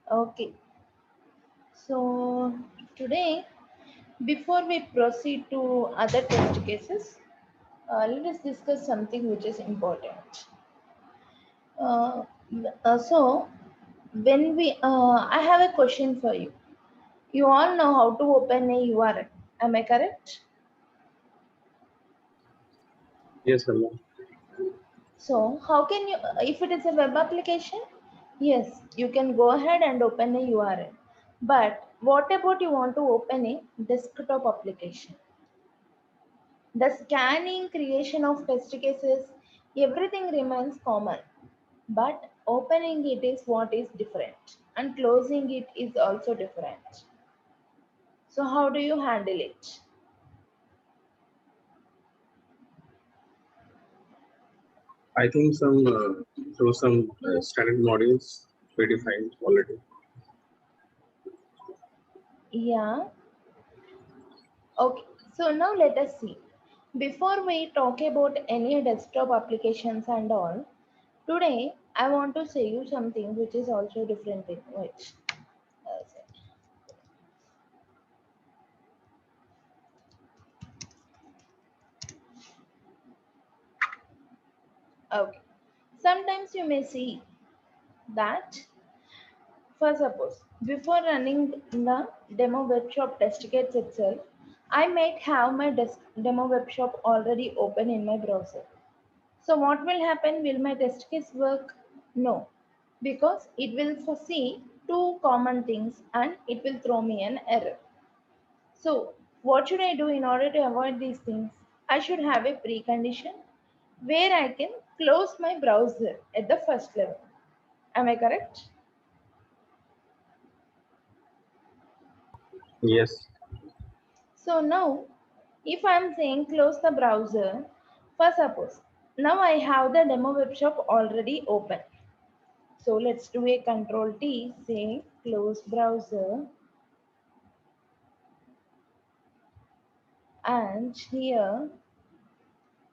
Okay, so today, before we proceed to other test cases, let us discuss something which is important. Uh, so, I have a question for you. You all know how to open a URL. Am I correct? Yes, Allah. So, how can you, if it is a web application, yes, you can go ahead and open a URL. But what about you want to open a desktop application? The scanning, creation of test cases, everything remains common. But opening it is what is different, and closing it is also different. So, how do you handle it? I think through some standard modules predefined already. Yeah. Okay. So now let us see. Before we talk about any desktop applications and all, today I want to say you something which is also different in which. Okay. Sometimes you may see that, for suppose, before running the demo webshop test kits itself, I might have my demo webshop already open in my browser. So what will happen? Will my test case work? No, because it will foresee two common things and it will throw me an error. So what should I do in order to avoid these things? I should have a precondition where I can close my browser at the first level. Am I correct? Yes, So now, if I'm saying close the browser, for suppose, now I have the demo webshop already open. So let's do a control T, say close browser, and here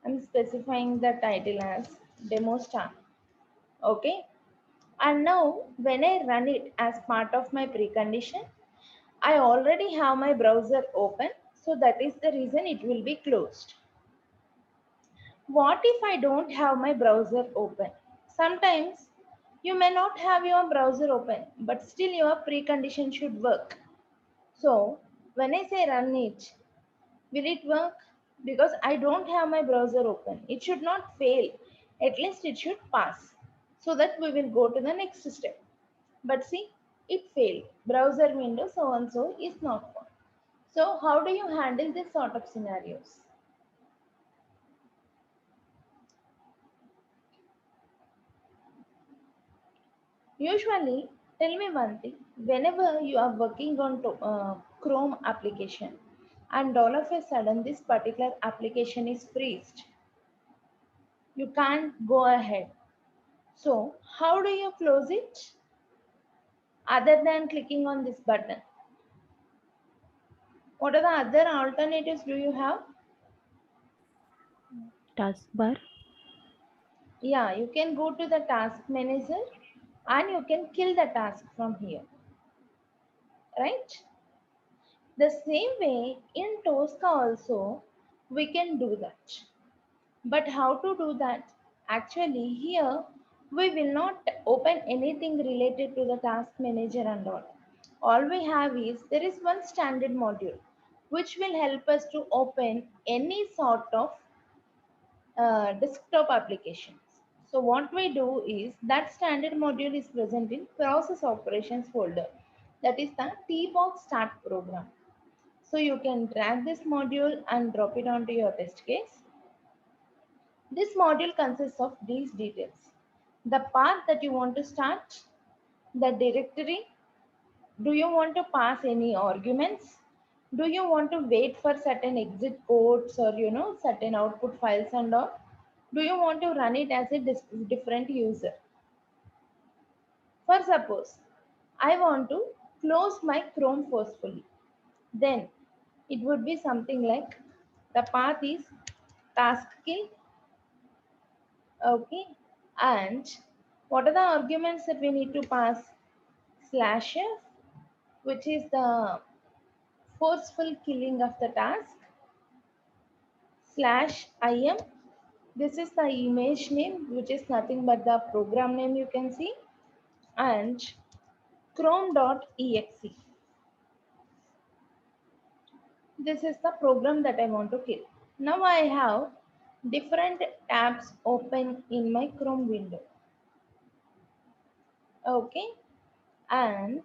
I'm specifying the title as demo start. Okay. And now when I run it as part of my precondition, I already have my browser open. So that is the reason it will be closed. What if I don't have my browser open? Sometimes you may not have your browser open, but still your precondition should work. So when I say run it, will it work? Because I don't have my browser open. It should not fail. At least it should pass. So that we will go to the next step. But see, it failed. Browser window so and so is not found. So how do you handle this sort of scenarios? Usually, tell me one thing. Whenever you are working on Chrome application and all of a sudden this particular application is freezed, you can't go ahead. So how do you close it other than clicking on this button? What are the other alternatives do you have? Taskbar. Yeah, you can go to the task manager and you can kill the task from here, right? The same way in Tosca also we can do that. But how to do that? Actually, here we will not open anything related to the task manager and all. All we have is there is one standard module which will help us to open any sort of desktop applications. So what we do is that standard module is present in process operations folder. That is the T-box start program. So you can drag this module and drop it onto your test case. This module consists of these details. The path that you want to start, the directory, do you want to pass any arguments? Do you want to wait for certain exit codes or certain output files and all? Do you want to run it as a different user? For suppose, I want to close my Chrome forcefully. Then it would be something like the path is task kill. Okay. And what are the arguments that we need to pass? slash f, which is the forceful killing of the task, slash im, this is the image name, which is nothing but the program name you can see, and chrome.exe. This is the program that I want to kill. Now I have different tabs open in my Chrome window. Okay, and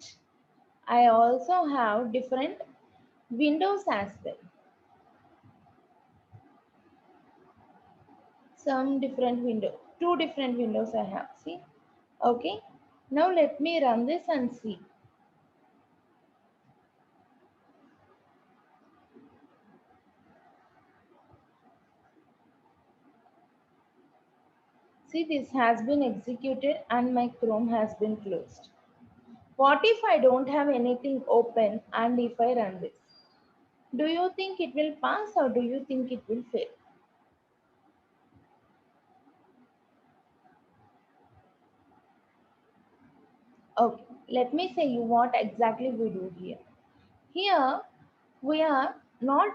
I also have different windows as well. Some different window, two different windows I have. See, okay. Now let me run this and see. See, this has been executed and my Chrome has been closed. What if I don't have anything open and if I run this? Do you think it will pass or do you think it will fail? Okay, let me say you what exactly we do here. Here, we are not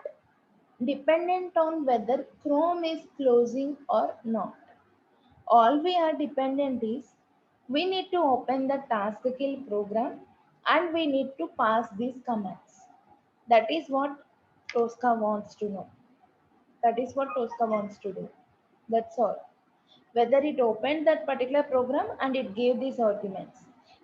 dependent on whether Chrome is closing or not. All we are dependent is we need to open the task kill program and we need to pass these commands. That is what Tosca wants to know. That is what Tosca wants to do. That's all. Whether it opened that particular program and it gave these arguments.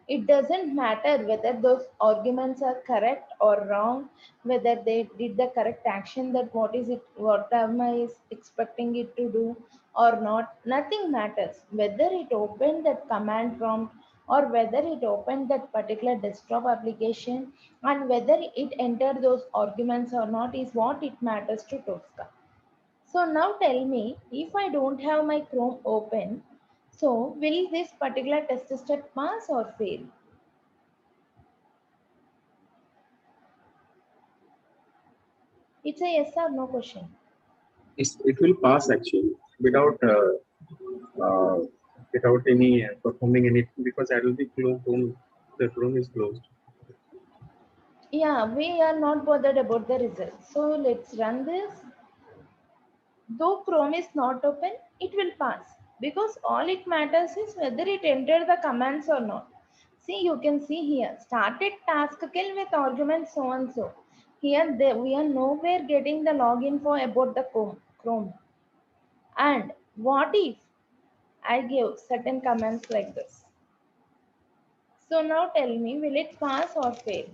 It doesn't matter whether those arguments are correct or wrong, whether they did the correct action that what am I is expecting it to do or not. Nothing matters. Whether it opened that command prompt or whether it opened that particular desktop application and whether it entered those arguments or not is what it matters to Tosca. So now tell me, if I don't have my Chrome open, so will this particular test step pass or fail? It's a yes or no question. It will pass actually uh, without any performing anything because I will be closed. The Chrome is closed. Yeah, we are not bothered about the results. So let's run this. Though Chrome is not open, it will pass because all it matters is whether it entered the commands or not. See, you can see here, started task kill with argument so and so. Here we are nowhere getting the login for about the Chrome. And what if I give certain commands like this? So now tell me, will it pass or fail?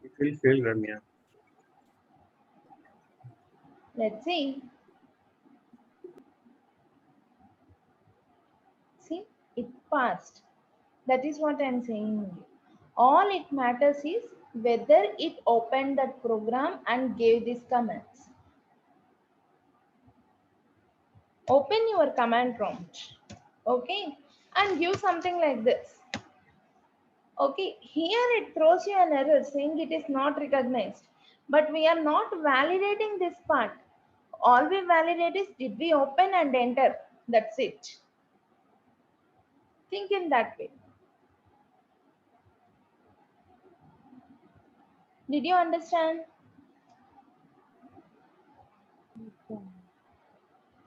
It will fail, Ramya. Let's see. See, it passed. That is what I am saying. All it matters is whether it opened that program and gave these commands. Open your command prompt. Okay. And give something like this. Okay. Here it throws you an error saying it is not recognized. But we are not validating this part. All we validate is did we open and enter. That's it. Think in that way. Did you understand?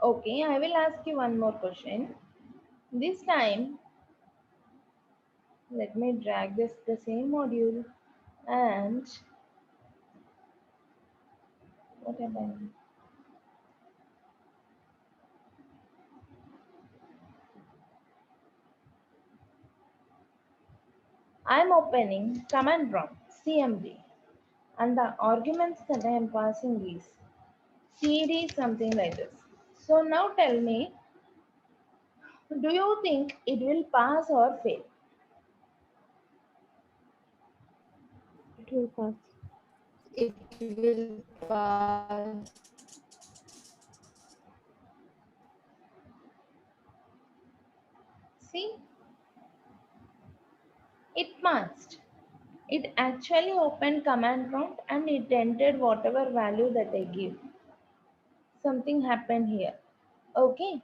Okay, I will ask you one more question. This time, let me drag this the same module and what am I? I'm opening command prompt CMD and the arguments that I am passing is CD something like this. So now tell me, do you think it will pass or fail? It will pass. It will pass. See, it passed. It actually opened command prompt and it entered whatever value that I give. Something happened here. Okay.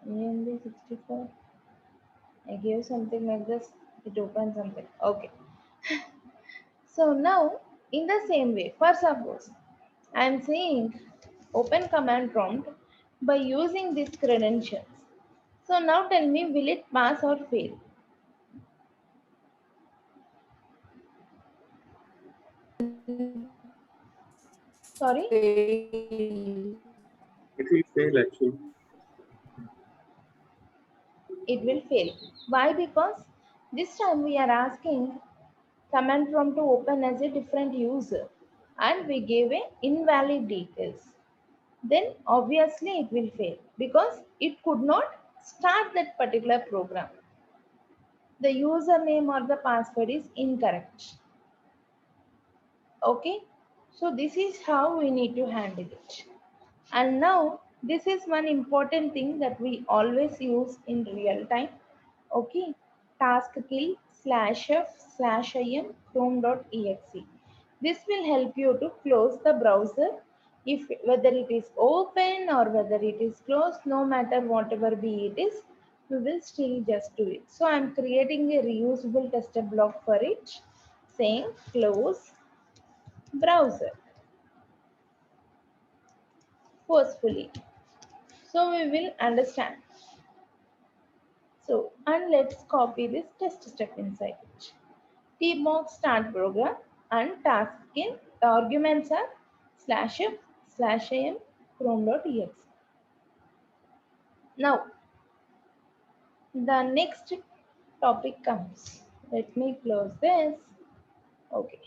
AMD 64. I gave something like this, it opens something. Okay. So now, in the same way, for suppose I am saying open command prompt by using these credentials. So now tell me, will it pass or fail? Sorry, Fail. It will fail actually. it will fail. Why? Because this time we are asking command prompt to open as a different user and we gave a invalid details. Then obviously it will fail because it could not start that particular program. The username or the password is incorrect. Okay, so this is how we need to handle it. And now this is one important thing that we always use in real time. Okay, task kill slash f slash im chrome.exe. This will help you to close the browser if whether it is open or whether it is closed, no matter whatever be it is, we will still just do it. So I'm creating a reusable tester block for it saying close browser forcefully. So we will understand. So, and let's copy this test step inside it. Tbox start program and task in the arguments are slash f slash am chrome.exe. Now, the next topic comes. Let me close this. Okay.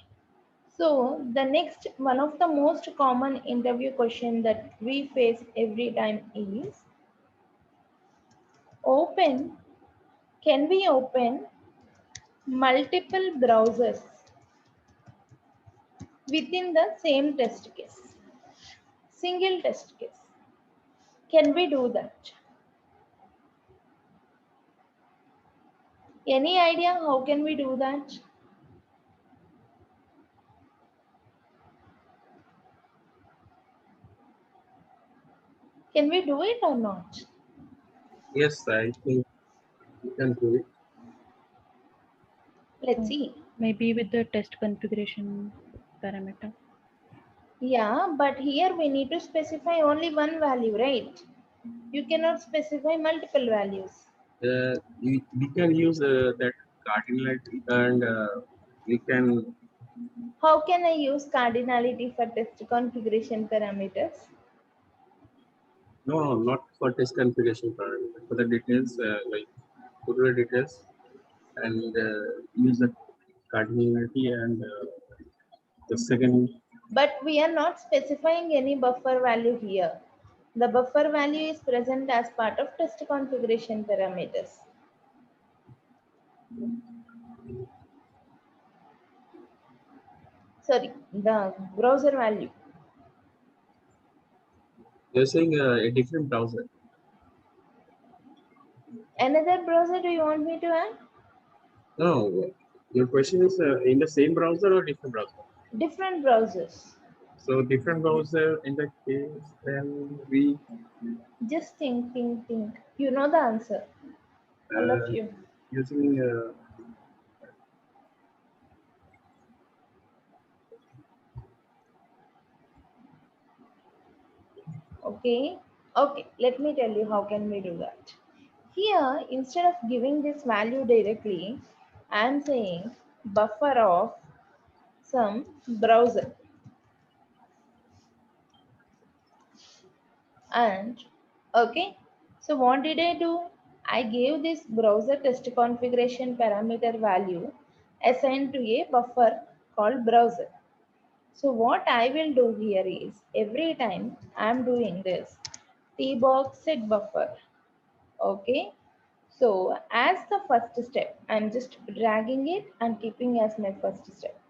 So, the next one of the most common interview question that we face every time is open. Can we open multiple browsers within the same test case? Single test case. Can we do that? Any idea how can we do that? Can we do it or not? Yes, I think you can do it. Let's see. Maybe with the test configuration parameter. Yeah, but here we need to specify only one value, right? You cannot specify multiple values. We can use that cardinality and we can How can I use cardinality for test configuration parameters? no, not for test configuration parameter. For the details, like put the details and use the cardinality and the second. But we are not specifying any buffer value here. The buffer value is present as part of test configuration parameters. Sorry, the browser value. You're saying a different browser. Another browser do you want me to add? No, your question is in the same browser or different browser? Different browsers. So different browser in that case, then we Just think. You know the answer. All of uh, you. using Okay. Okay. Let me tell you how can we do that. Here, instead of giving this value directly, I am saying buffer of some browser. And okay. So what did I do? I gave this browser test configuration parameter value assigned to a buffer called browser. So what I will do here is every time I am doing this tbox set buffer. Okay. So as the first step, I'm just dragging it and keeping as my first step.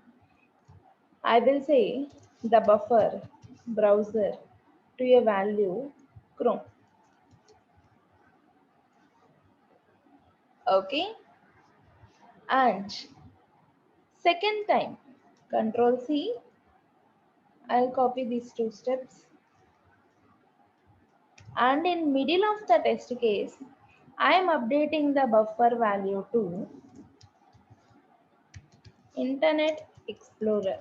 I will say the buffer browser to a value Chrome. Okay. And second time, Control C. I'll copy these two steps. And in middle of the test case, I am updating the buffer value to Internet Explorer.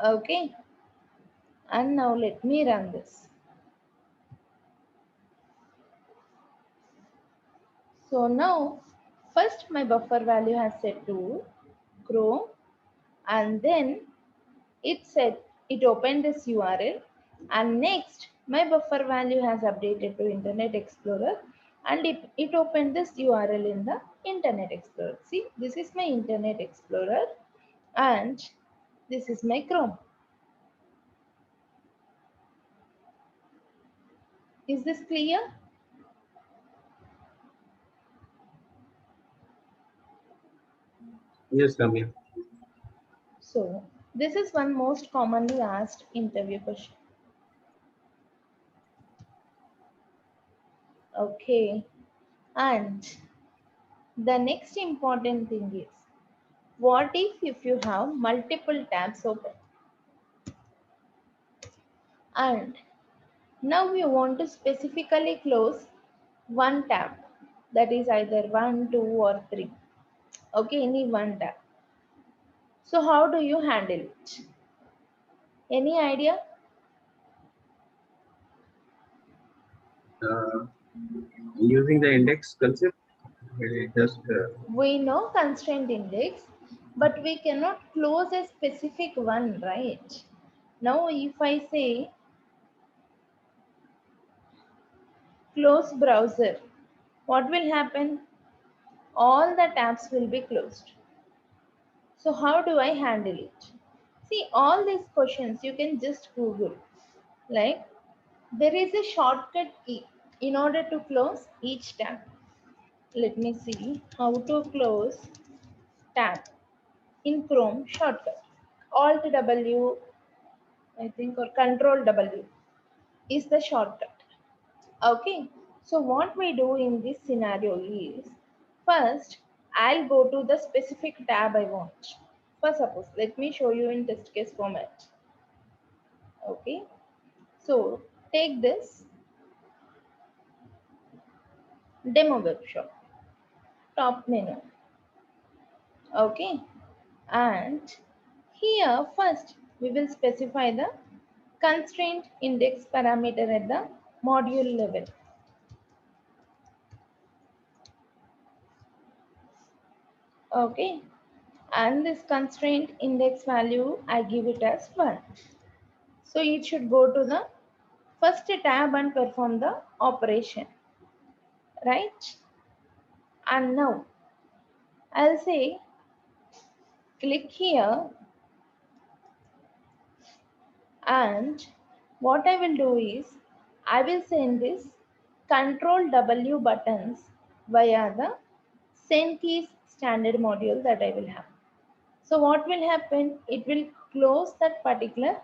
Okay, and now let me run this. So now, first my buffer value has set to Chrome, and then it said it opened this URL, and next my buffer value has updated to Internet Explorer, and it opened this URL in the Internet Explorer. See, this is my Internet Explorer and this is my Chrome. Is this clear? Yes, Ramya. So this is one most commonly asked interview question. Okay, and the next important thing is, what if you have multiple tabs open and now you want to specifically close one tab, that is either 1, 2 or 3. Okay, any one tab. So how do you handle it? Any idea? Uh, Using the index concept, we just We know constraint index, but we cannot close a specific one, right? Now if I say close browser, what will happen? All the tabs will be closed. So how do I handle it? See, all these questions you can just Google. Like, there is a shortcut key in order to close each tab. Let me see how to close tab in Chrome shortcut. Alt W, I think, or Control W is the shortcut. Okay, so what we do in this scenario is, first I'll go to the specific tab I want. For suppose, let me show you in test case format. Okay, so take this demo workshop, top menu. Okay, and here first we will specify the constraint index parameter at the module level. Okay, and this constraint index value I give it as 1. So it should go to the first tab and perform the operation, right? And now I'll say click here, and what I will do is I will send this Control W buttons via the send keys standard module that I will have. So what will happen? It will close that particular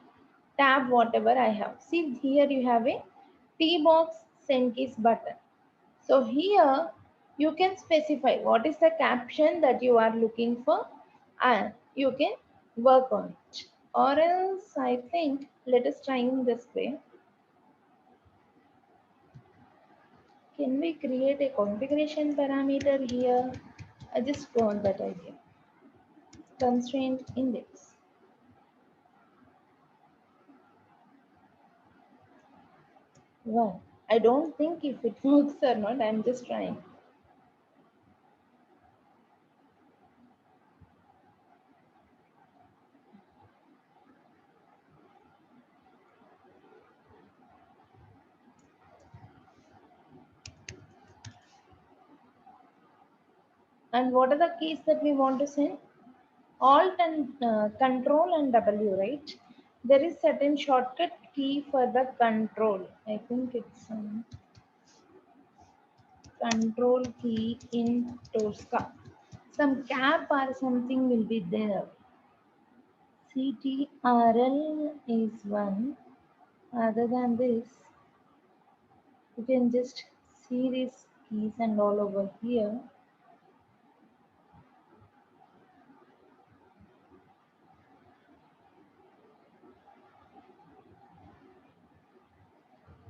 tab whatever I have. See, here you have a T box send keys button. So here you can specify what is the caption that you are looking for and you can work on it. Or else I think, let us try in this way. Can we create a configuration parameter here? I just want that idea. Constraint index. Well, I don't think if it works or not, I'm just trying. And what are the keys that we want to send? Alt and Control and W, right? There is certain shortcut key for the control. I think it's control key in Tosca. Some cap or something will be there. CTRL is one. Other than this, you can just see these keys and all over here.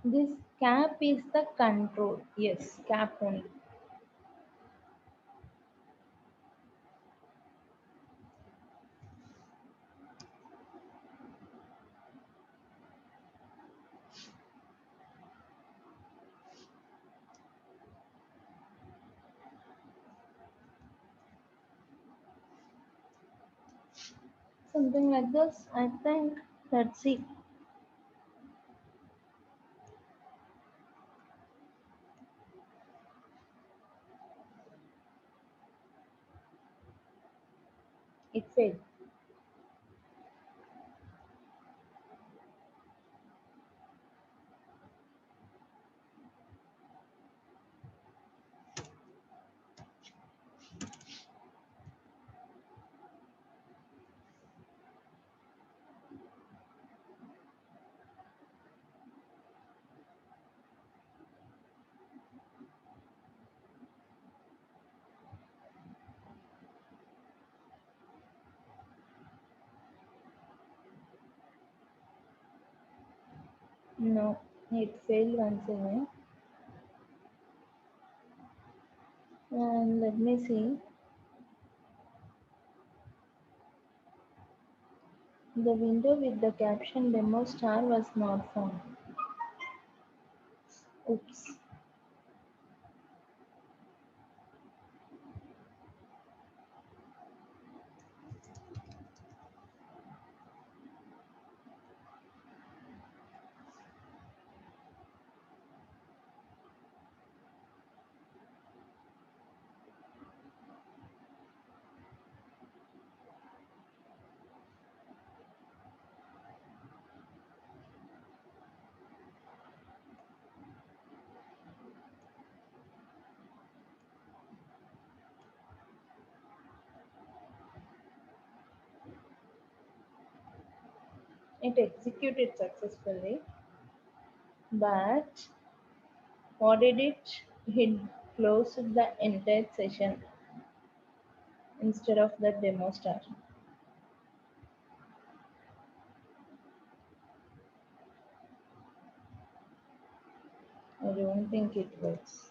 This cap is the control. Yes, cap only. Something like this, I think. Let's see. It failed. No, it failed once again. And let me see. The window with the caption demo star was not found. Oops. It executed successfully, but what did it? It closed the entire session instead of the demo star. I don't think it works.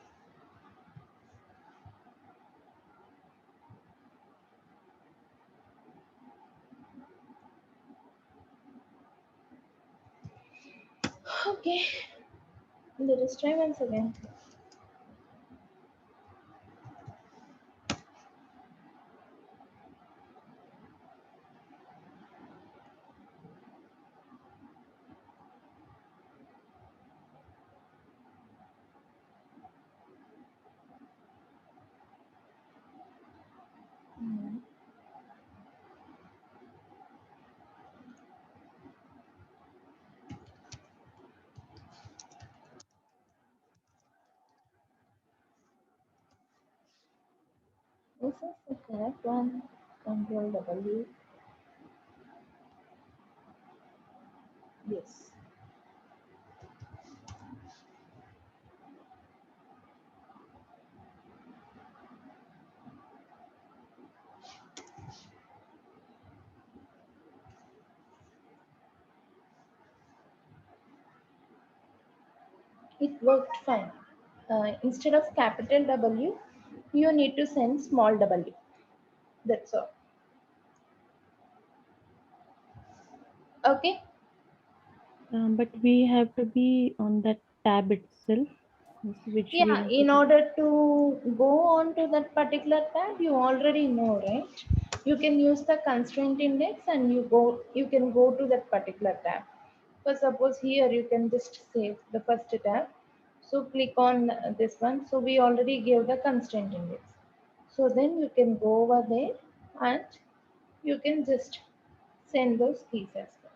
Okay, let us try once again. Hmm. This is the correct one. Control W. Yes. It worked fine. Instead of capital W, you need to send small w. That's all. Okay. But we have to be on that tab itself, which we Yeah, have to in do. order to go on to that particular tab, you already know, right? You can use the constraint index and you can go to that particular tab. For suppose here you can just save the first tab. So click on this one. So we already gave the constraint index. So then you can go over there and you can just send those keys as well.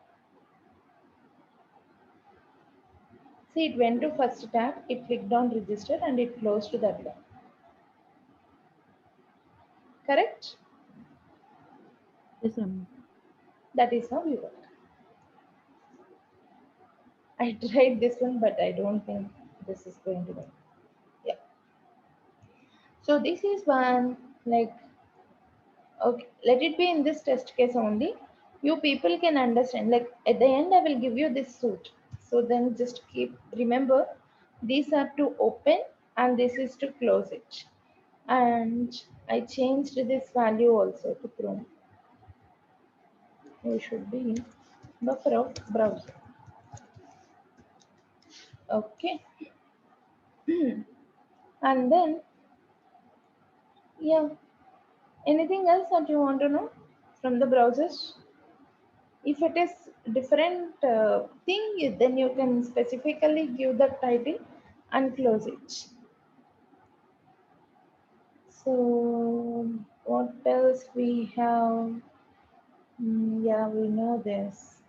See, it went to first tab, it clicked on register and it closed to that tab. Correct? Yes, That is how we work. I tried this one, but I don't think this is going to work. Yeah. So this is one, like, okay, let it be in this test case only. You people can understand. Like at the end, I will give you this suit. So then just keep remember these are to open and this is to close it. And I changed this value also to Chrome. It should be buffer of browser. Okay. And then yeah, anything else that you want to know from the browsers? If it is different thing, then you can specifically give the title and close it. So what else we have? Yeah, we know this.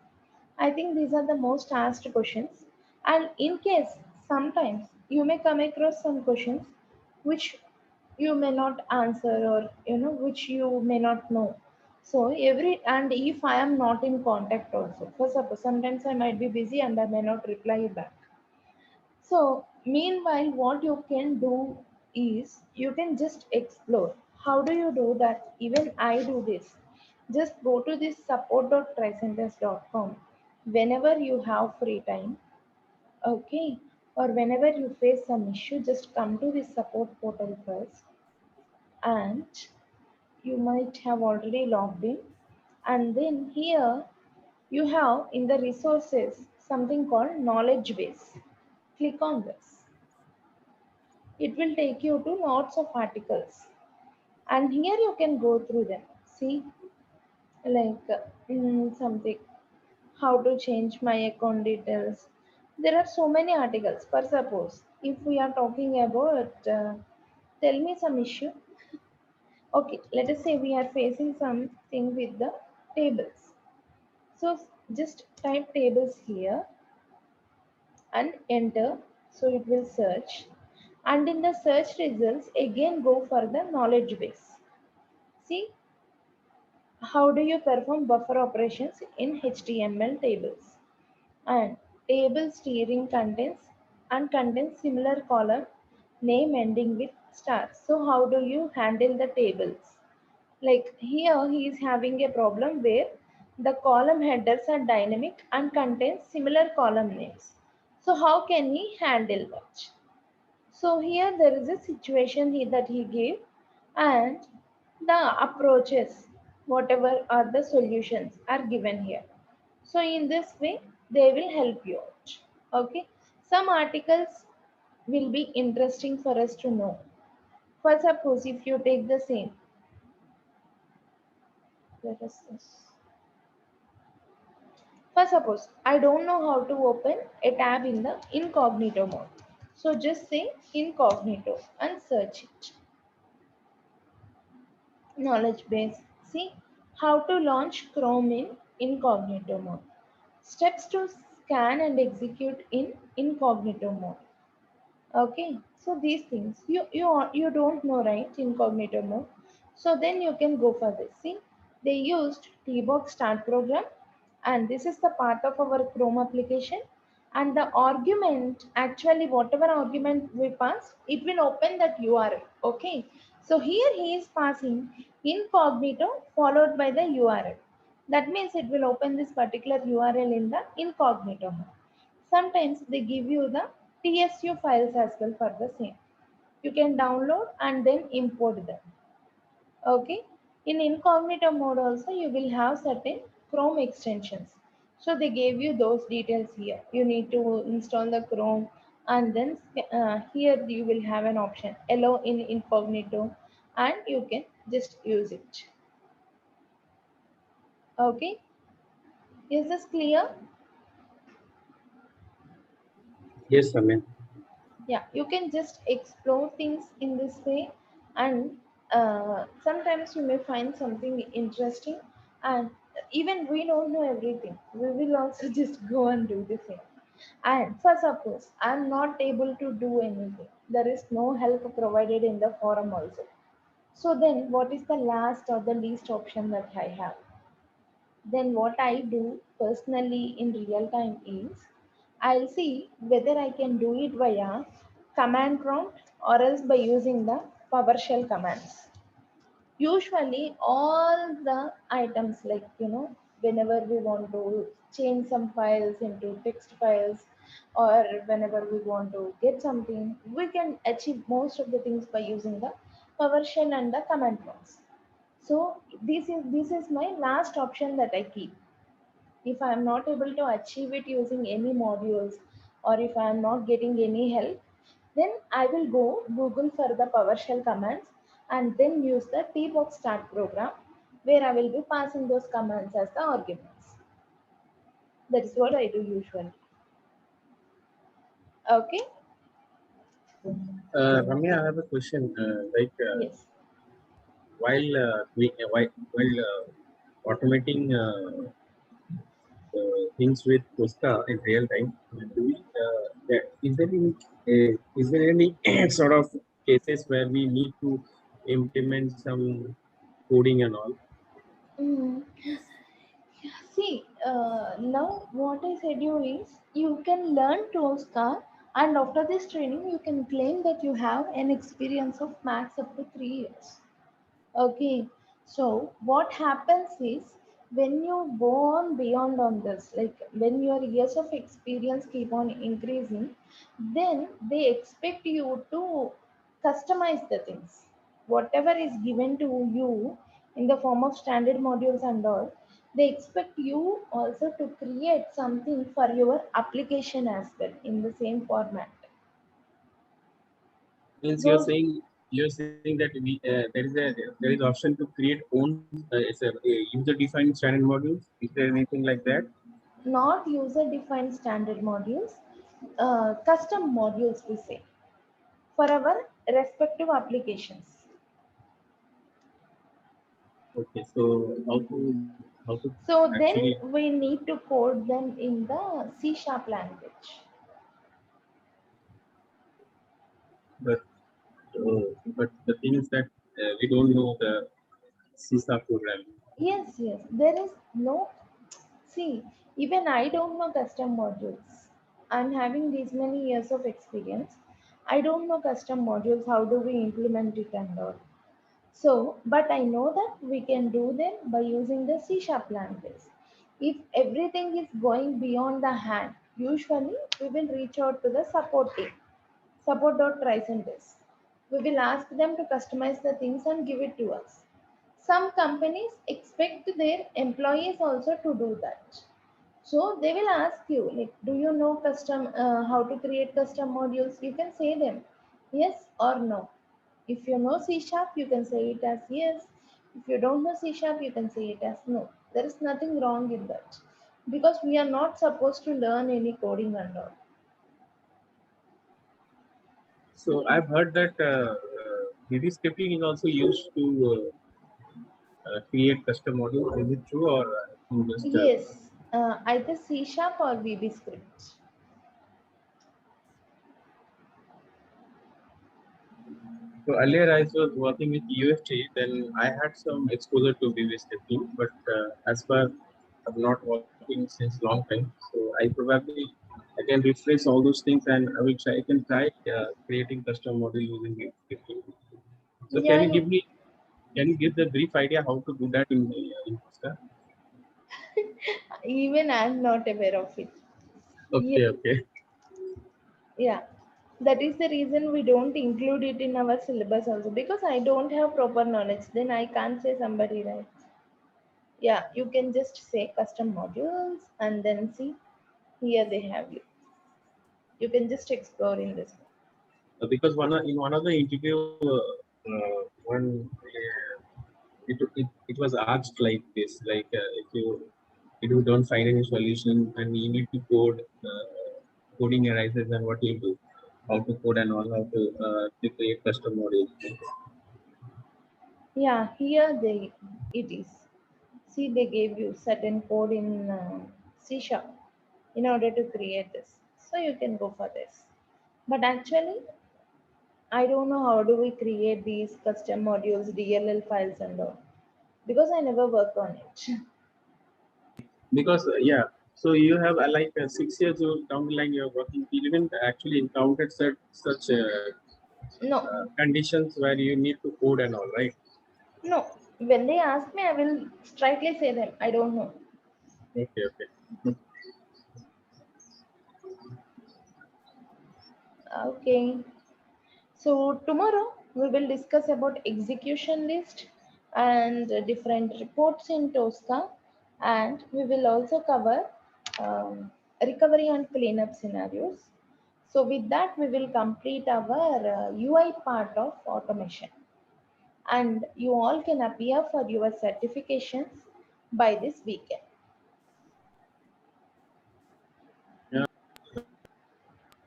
I think these are the most asked questions. And in case sometimes you may come across some questions which you may not answer, or which you may not know. So every and if I am not in contact also, for suppose sometimes I might be busy and I may not reply back. So, meanwhile, what you can do is you can just explore. How do you do that? Even I do this. Just go to this support.tricentis.com whenever you have free time, okay? Or whenever you face some issue, just come to this support portal first, and you might have already logged in. And then here you have in the resources something called knowledge base. Click on this. It will take you to lots of articles, and here you can go through them. See, like something, how to change my account details. There are so many articles. For suppose if we are talking about tell me some issue. Okay, let us say we are facing something with the tables. So just type tables here and enter. So it will search, and in the search results again go for the knowledge base. See, how do you perform buffer operations in HTML tables? And table steering contains similar column name ending with stars. So how do you handle the tables? Like here he is having a problem where the column headers are dynamic and contains similar column names. So how can he handle that? So here there is a situation that he gave, and the approaches, whatever are the solutions are given here. So in this way, they will help you out. Okay. Some articles will be interesting for us to know. For suppose if you take the same, where is this? For suppose I don't know how to open a tab in the incognito mode. So just say incognito and search it. Knowledge base. See how to launch Chrome in incognito mode. Steps to scan and execute in incognito mode. Okay, so these things you don't know, right? Incognito mode. So then you can go for this. See, they used Tbox start program, and this is the part of our Chrome application. And the argument, actually, whatever argument we pass, it will open that URL. Okay, so here he is passing incognito followed by the URL. That means it will open this particular URL in the incognito mode. Sometimes they give you the TSU files as well for the same. You can download and then import them. Okay. In incognito mode also you will have certain Chrome extensions. So they gave you those details here. You need to install the Chrome, and then here you will have an option allow in incognito, and you can just use it. Okay. Is this clear? Yes, Samir. Yeah, you can just explore things in this way, and sometimes you may find something interesting, and even we don't know everything, we will also just go and do the same. And for suppose I'm not able to do anything, there is no help provided in the forum also, so then what is the last or the least option that I have? Then what I do personally in real time is I'll see whether I can do it via command prompt or else by using the PowerShell commands. Usually all the items, like whenever we want to change some files into text files, or whenever we want to get something, we can achieve most of the things by using the PowerShell and the command prompts. So this is my last option that I keep. If I am not able to achieve it using any modules, or if I am not getting any help, then I will go Google for the PowerShell commands and then use the tbox start program where I will be passing those commands as the arguments. That is what I do usually. Okay? Ramya, I have a question. Yes. While automating things with Tosca in real time, is there any sort of cases where we need to implement some coding and all? Mm. See, now what I said you is you can learn Tosca, and after this training you can claim that you have an experience of max up to 3 years. Okay, so what happens is when you go on beyond on this, like when your years of experience keep on increasing, then they expect you to customize the things. Whatever is given to you in the form of standard modules and all, they expect you also to create something for your application as well in the same format. Means Those you're saying that there is option to create own user defined standard modules. Is there anything like that? not user defined standard modules, custom modules we say for our respective applications. Okay, so how to So then actually, we need to code them in the C sharp language. but but the thing is that we don't know the CISA programming. Yes, yes, there is no, see, even I don't know custom modules. I'm having these many years of experience. I don't know custom modules, how do we implement it and all. So, but I know that we can do them by using the C sharp language. If everything is going beyond the hand, usually we will reach out to the support team, support.tricentis. We will ask them to customize the things and give it to us. Some companies expect their employees also to do that. So they will ask you, like, do you know how to create custom modules? You can say them, yes or no. If you know C sharp, you can say it as yes. If you don't know C sharp, you can say it as no. There is nothing wrong in that because we are not supposed to learn any coding and all. So I've heard that VB scripting is also used to create custom modules. Is it true or I'm just Yes, either C sharp or VB script. so earlier I was working with UFT, then I had some exposure to VB scripting, but as far I'm not working since long time, so I probably I can refresh all those things and I will try. I can try creating custom model using VB scripting. So Yeah, can you give the brief idea how to do that in Tosca? even I'm not aware of it. Yeah, Okay, okay. yeah. That is the reason we don't include it in our syllabus also because I don't have proper knowledge. Then I can't say somebody right. Yeah, you can just say custom modules and then see here they have you. You can just explore in this. Because in one of the interview, it was asked like this, like if you don't find any solution and you need to code, coding arises and what you do, how to code and all, how to create custom modules. Yeah, here they it is. See, they gave you certain code in C sharp in order to create this. So you can go for this. But actually, I don't know how do we create these custom modules, DLL files and all because I never worked on it. Because yeah, so you have 6 years down the line you're working, you didn't actually encountered such No, conditions where you need to code and all, right? no. When they ask me, I will straightly say them. I don't know. Okay, okay. Okay. So tomorrow we will discuss about execution list and different reports in Tosca, and we will also cover recovery and cleanup scenarios. So with that, we will complete our UI part of automation, and you all can appear for your certifications by this weekend. Yeah.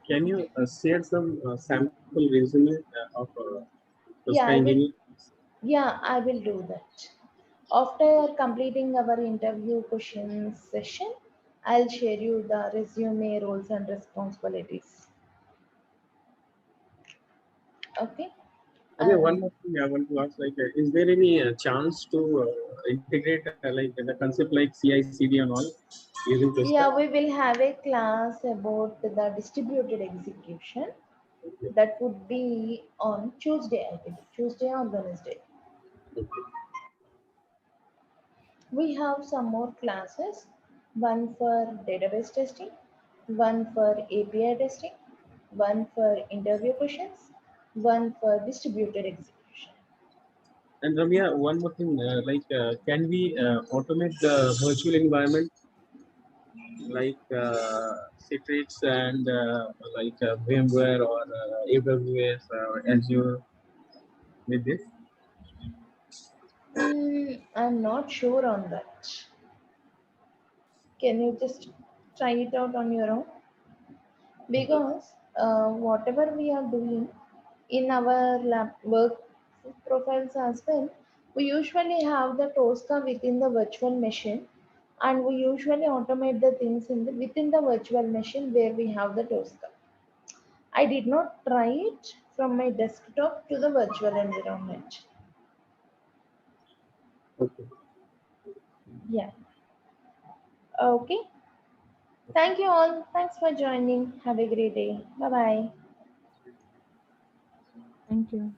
Can you share some sample resume of Tosca Yeah, I will. engineer? Yeah, I will do that. After completing our interview questions session, I'll share you the resume, roles, and responsibilities. Okay. Okay, one And more thing I want to ask, like, is there any chance to integrate like the concept like CI/CD and all using Tosca? yeah, we will have a class about the distributed execution. That would be on Tuesday, I believe. Tuesday or Wednesday. We have some more classes, one for database testing, one for API testing, one for interview questions, one for distributed execution. And Ramya, one more thing, like, can we automate the virtual environment like Citrix and like VMware or AWS or Azure with this? I'm not sure on that. Can you just try it out on your own? Because whatever we are doing in our lab work profiles as well, we usually have the Tosca within the virtual machine, and we usually automate the things within the virtual machine where we have the Tosca. I did not try it from my desktop to the virtual environment. Okay. Yeah. Okay. Thank you all. Thanks for joining. Have a great day. Bye bye. Thank you.